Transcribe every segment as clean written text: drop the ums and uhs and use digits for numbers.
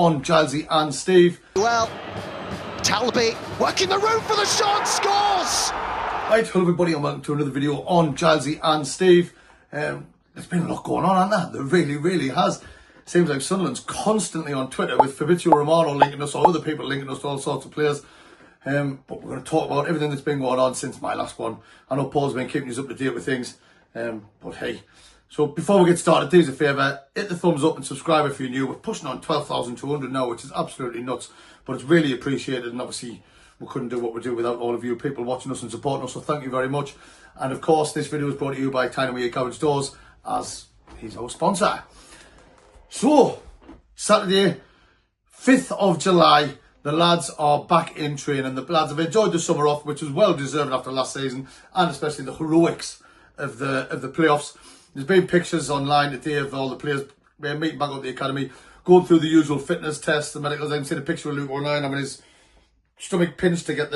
On Gilesy and Steve. Well, Talbi working the room for the shot, scores! Right, hello everybody and welcome to another video on Gilesy and Steve. There's been a lot going on, hasn't there? There really has. Seems like Sunderland's constantly on Twitter with Fabrizio Romano linking us or other people linking us to all sorts of players. But we're going to talk about everything that's been going on since my last one. I know Paul's been keeping us up to date with things. But hey, so before we get started, do us a favour, hit the thumbs up and subscribe if you're new. We're pushing on 12,200 now, which is absolutely nuts, but it's really appreciated, and obviously we couldn't do what we do without all of you people watching us and supporting us, so thank you very much. And of course, this video is brought to you by Tiny Way Garage Doors, as he's our sponsor. So, Saturday, 5th of July, the lads are back in training. The lads have enjoyed the summer off, which was well deserved after last season, and especially the heroics of the playoffs. There's been pictures online today of all the players meeting back up at the academy, going through the usual fitness tests, the medicals. I've seen a picture of Luke online having his stomach pinched to get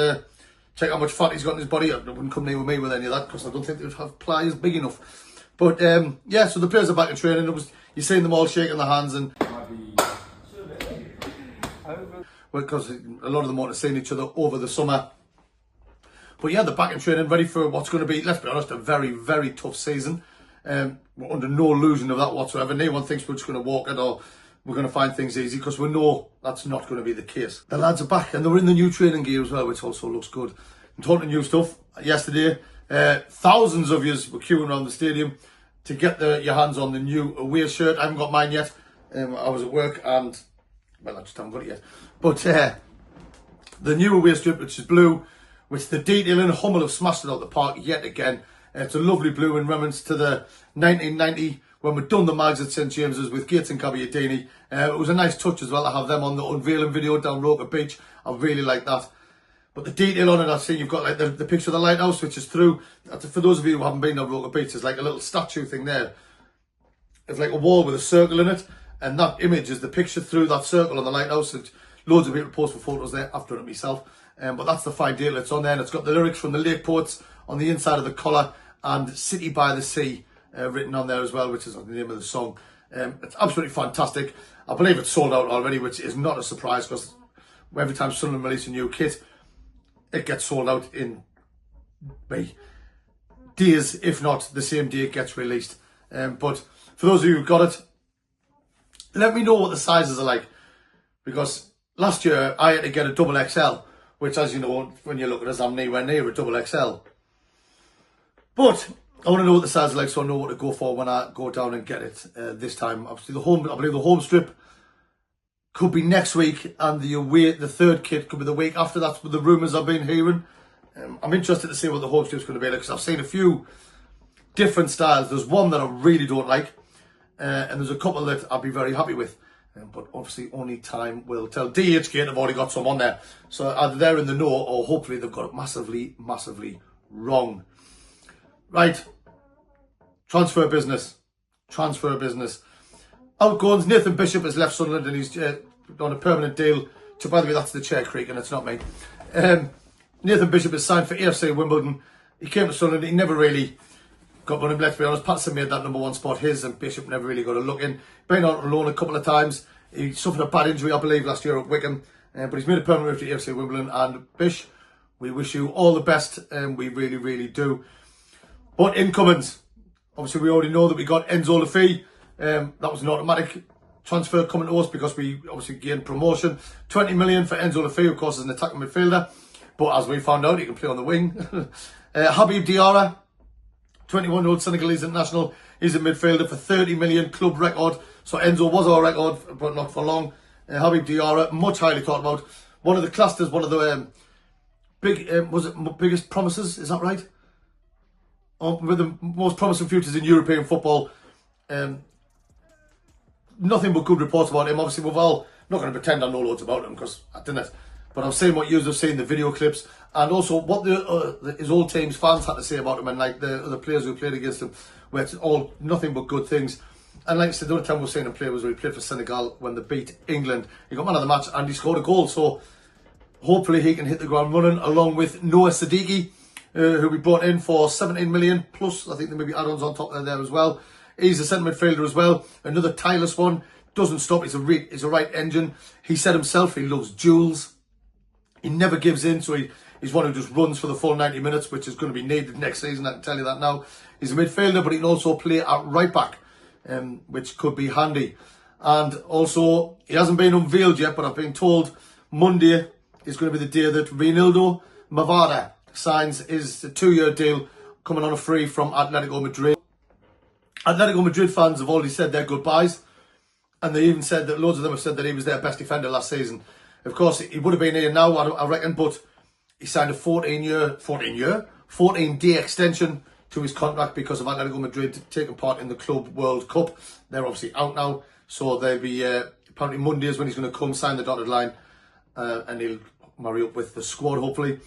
check how much fat he's got in his body. I wouldn't come near with me with any of that because I don't think they would have pliers big enough. But yeah, so the players are back in training. You're seeing them all shaking their hands, and because a lot of them won't have seen each other over the summer. But yeah, they're back in training, ready for what's going to be, let's be honest, a very tough season. We're under no illusion of that whatsoever. No one thinks we're just going to walk it or we're going to find things easy, because we know that's not going to be the case. The lads are back and they're in the new training gear as well, which also looks good. And talking new stuff, yesterday, thousands of yous were queuing around the stadium to get your hands on the new away shirt. I haven't got mine yet. I was at work and, well, I just haven't got it yet. But the new away strip, which is blue, which the detailing, Hummel have smashed it out the park yet again. It's a lovely blue in remembrance to the 1990 when we'd done the mags at St James's with Gates and Caballerdini. It was a nice touch as well to have them on the unveiling video down Roker Beach. I really like that. But the detail on it, I've seen you've got like the picture of the lighthouse, which is through. For those of you who haven't been on Roker Beach, there's like a little statue thing there. It's like a wall with a circle in it, and that image is the picture through that circle on the lighthouse. And loads of people post for photos there. I've done it myself. But that's the fine deal. It's on there, and it's got the lyrics from the Lake Poets on the inside of the collar, and City by the Sea written on there as well, which is the name of the song. It's absolutely fantastic. I believe it's sold out already, which is not a surprise, because every time Sunderland release a new kit, it gets sold out in days, if not the same day it gets released. But for those of you who got it, let me know what the sizes are like, because last year I had to get a double XL, which, as you know, when you look at us, I'm nowhere near a double XL. But I want to know what the size is like, so I know what to go for when I go down and get it this time. Obviously, I believe the home strip could be next week, and the third kit could be the week after. That's what the rumours I've been hearing. I'm interested to see what the home strip's going to be like, because I've seen a few different styles. There's one that I really don't like, and there's a couple that I'll be very happy with. But obviously only time will tell. DHgate have already got some on there, so either they're in the know or hopefully they've got it massively wrong. Right, transfer business. Outgoings, Nathan Bishop has left Sunderland and he's on a permanent deal to, by the way, that's the chair creak and it's not me. Nathan Bishop has signed for AFC Wimbledon. He came to Sunderland, he never really got one. Let's be honest, Patterson made that number one spot his, and Bishop never really got a look in. Been out on loan a couple of times. He suffered a bad injury, I believe, last year at Wickham. But he's made a permanent move to AFC Wimbledon, and Bish, we wish you all the best, and we really do. But incomings, obviously we already know that we got Enzo Lafay. That was an automatic transfer coming to us because we obviously gained promotion. 20 million for Enzo Lafay, of course, as an attacking midfielder. But as we found out, he can play on the wing. Habib Diarra, 21-year-old Senegalese international. He's a midfielder for 30 million, club record. So Enzo was our record, but not for long. Habib Diarra, much highly talked about. One of the clusters, one of the biggest promises, is that right? With the most promising futures in European football. Nothing but good reports about him. Obviously, we've all, not going to pretend I know loads about him because I didn't. But I've seen what you have seen, the video clips, and also what his old team's fans had to say about him, and like the other players who played against him, where it's all nothing but good things. And like I said, the only time we've seen him play was when he played for Senegal when they beat England. He got man of the match and he scored a goal. So hopefully he can hit the ground running, along with Noah Siddiqui, who we brought in for 17 million plus. I think there may be add-ons on top there as well. He's a centre midfielder as well. Another tireless one. doesn't stop. He's a right engine. He said himself he loves duels. He never gives in, so he's one who just runs for the full 90 minutes, which is going to be needed next season, I can tell you that now. He's a midfielder, but he can also play at right back, which could be handy. And also, he hasn't been unveiled yet, but I've been told Monday is going to be the day that Reinildo Mavada signs his 2-year deal, coming on a free from Atletico Madrid. Atletico Madrid fans have already said their goodbyes, and they even said that loads of them have said that he was their best defender last season. Of course, he would have been here now, I reckon, but he signed a 14-day extension to his contract because of Atletico Madrid taking part in the Club World Cup. They're obviously out now, so they'll be apparently Monday is when he's going to come sign the dotted line, and he'll marry up with the squad hopefully.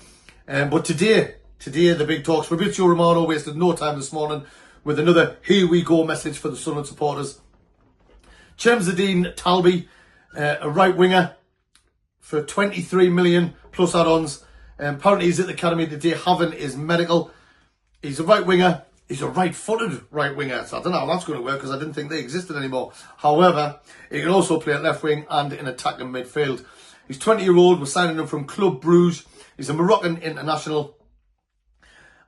But today the big talks. Fabrizio Romano wasted no time this morning with another "here we go" message for the Sunderland supporters. Chemsdine Talbi, a right winger for 23 million plus add-ons. Apparently he's at the academy today having his medical. He's a right winger. He's a right-footed right winger. So I don't know how that's going to work because I didn't think they existed anymore. However, he can also play at left wing and in attacking midfield. He's 20-year-old. We're signing him from Club Bruges. He's a Moroccan international.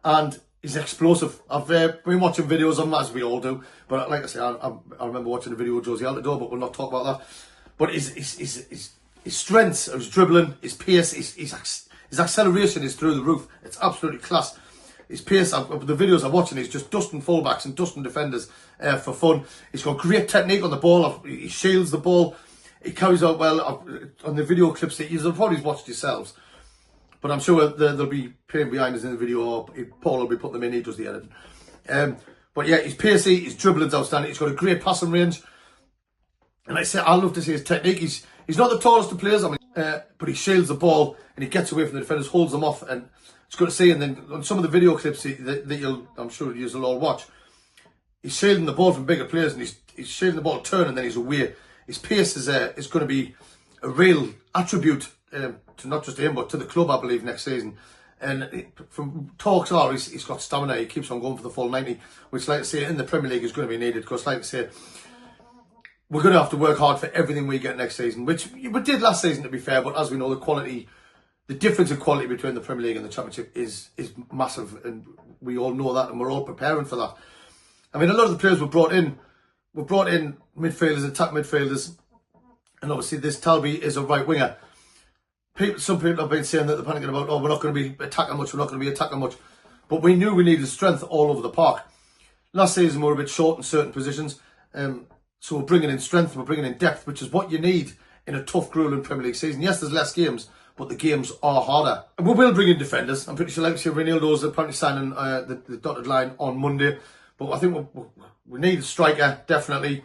And he's explosive. I've been watching videos of him, as we all do. But like I say, I remember watching a video of Josie Altidore, but we'll not talk about that. But his strengths, his dribbling, his pace, his acceleration is through the roof. It's absolutely class. His pace, the videos I'm watching, he's just dusting fullbacks and dusting defenders for fun. He's got great technique on the ball. He shields the ball. He carries out well on the video clips that you've probably watched yourselves. But I'm sure there'll be pain behind us in the video, or Paul will be putting them in. He does the editing. But yeah, he's pacey. His dribbling's outstanding. He's got a great passing range. And like I say, I love to see his technique. He's not the tallest of players, but he shields the ball and he gets away from the defenders, holds them off, and it's good to see. And then on some of the video clips that I'm sure you'll all watch, he's shielding the ball from bigger players, and he's shielding the ball, turn, and then he's away. His pace is going to be a real attribute to not just him but to the club, I believe, next season. And from talks are he's got stamina. He keeps on going for the full 90, which, like I say, in the Premier League is going to be needed because, like I say, we're going to have to work hard for everything we get next season, which we did last season, to be fair. But as we know, the difference in quality between the Premier League and the Championship is massive, and we all know that, and we're all preparing for that. I mean, a lot of the players were brought in midfielders, attack midfielders, and obviously this Talbi is a right winger. Some people have been saying that they're panicking about, we're not going to be attacking much, but we knew we needed strength all over the park. Last season we were a bit short in certain positions, so we're bringing in strength, we're bringing in depth, which is what you need in a tough, grueling Premier League season. Yes, there's less games, but the games are harder. And we will bring in defenders. I'm pretty sure, like I say, Reinildo's apparently signing the dotted line on Monday, but I think we need a striker, definitely,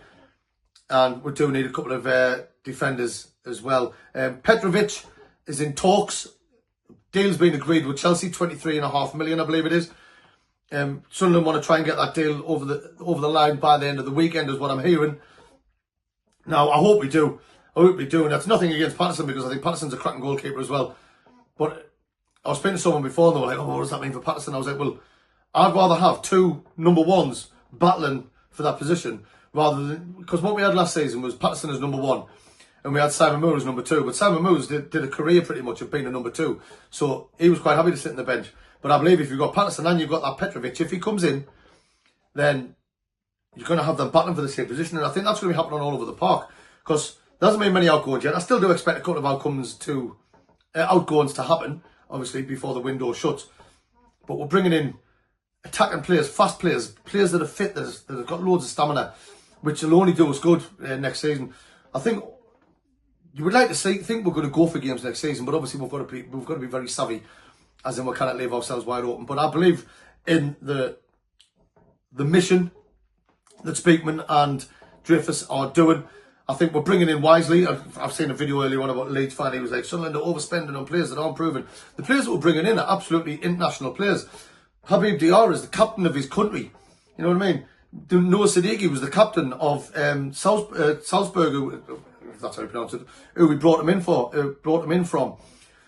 and we do need a couple of defenders as well. Petrovic is in talks. Deal's been agreed with Chelsea, 23.5 million, I believe it is. Sunderland want to try and get that deal over the line by the end of the weekend, is what I'm hearing. Now, I hope we do. And that's nothing against Patterson, because I think Patterson's a cracking goalkeeper as well. But I was speaking to someone before and they were like, what does that mean for Patterson? I was like, well, I'd rather have two number ones battling for that position rather than, because what we had last season was Patterson as number one and we had Simon Moore as number two. But Simon Moore did a career pretty much of being a number two, so he was quite happy to sit on the bench. But I believe if you've got Patterson and you've got that Petrovic, if he comes in, then you're going to have them battling for the same position, and I think that's going to be happening all over the park, because there hasn't been many outgoings yet. I still do expect a couple of outgoings to happen, obviously, before the window shuts. But we're bringing in attacking players, fast players, players that are fit, that have got loads of stamina, which will only do us good next season. I think you would like to think we're going to go for games next season, but obviously we've got to be very savvy, as in we cannot leave ourselves wide open. But I believe in the mission that Speakman and Dreyfus are doing. I think we're bringing in wisely. I've seen a video earlier on about Leeds fan. He was like, Sunderland are overspending on players that aren't proven. The players that we're bringing in are absolutely international players. Habib Diarra is the captain of his country. You know what I mean? Noah Siddiqui was the captain of Salzburg, if that's how you pronounce it, who we brought him in from.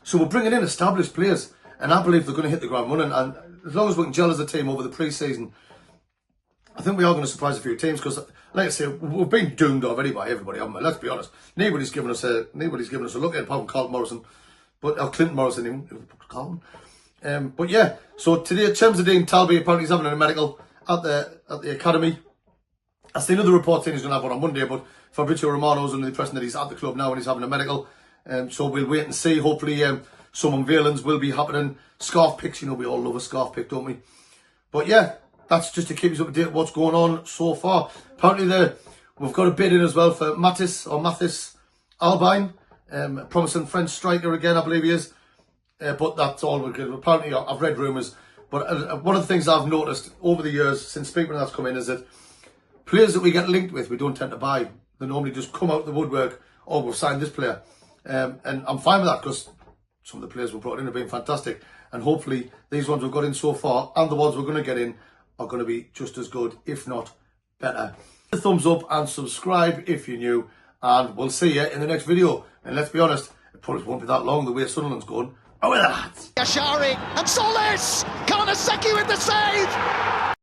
So we're bringing in established players, and I believe they're going to hit the ground running. And as long as we can gel as a team over the pre-season, I think we are going to surprise a few teams, because like I say, we've been doomed already by everybody, haven't we? Let's be honest. Nobody's given us a look at apart from Carlton Morrison, but Clinton Morrison even Carlton. But yeah, so today Chemsdine Talbi apparently is having a medical at the academy. I've seen other reports saying he's going to have one on Monday, but Fabrizio Romano's under the impression that he's at the club now and he's having a medical. So we'll wait and see. Hopefully some unveilings will be happening. Scarf picks, you know, we all love a scarf pick, don't we? But yeah, that's just to keep us up to date with what's going on so far. Apparently we've got a bid in as well for Mathis Albine, promising French striker again, I believe he is. But that's all we're good. Apparently I've read rumours. But one of the things I've noticed over the years since Speakman has come in is that players that we get linked with, we don't tend to buy. They normally just come out the woodwork, oh, we've signed this player. And I'm fine with that because some of the players we brought in have been fantastic. And hopefully these ones we've got in so far and the ones we're going to get in are going to be just as good, if not better. A thumbs up and subscribe if you're new. And we'll see you in the next video. And let's be honest, it probably won't be that long the way Sunderland's going. Oh, with that. Yashari and Solis! Karnaseki with the save!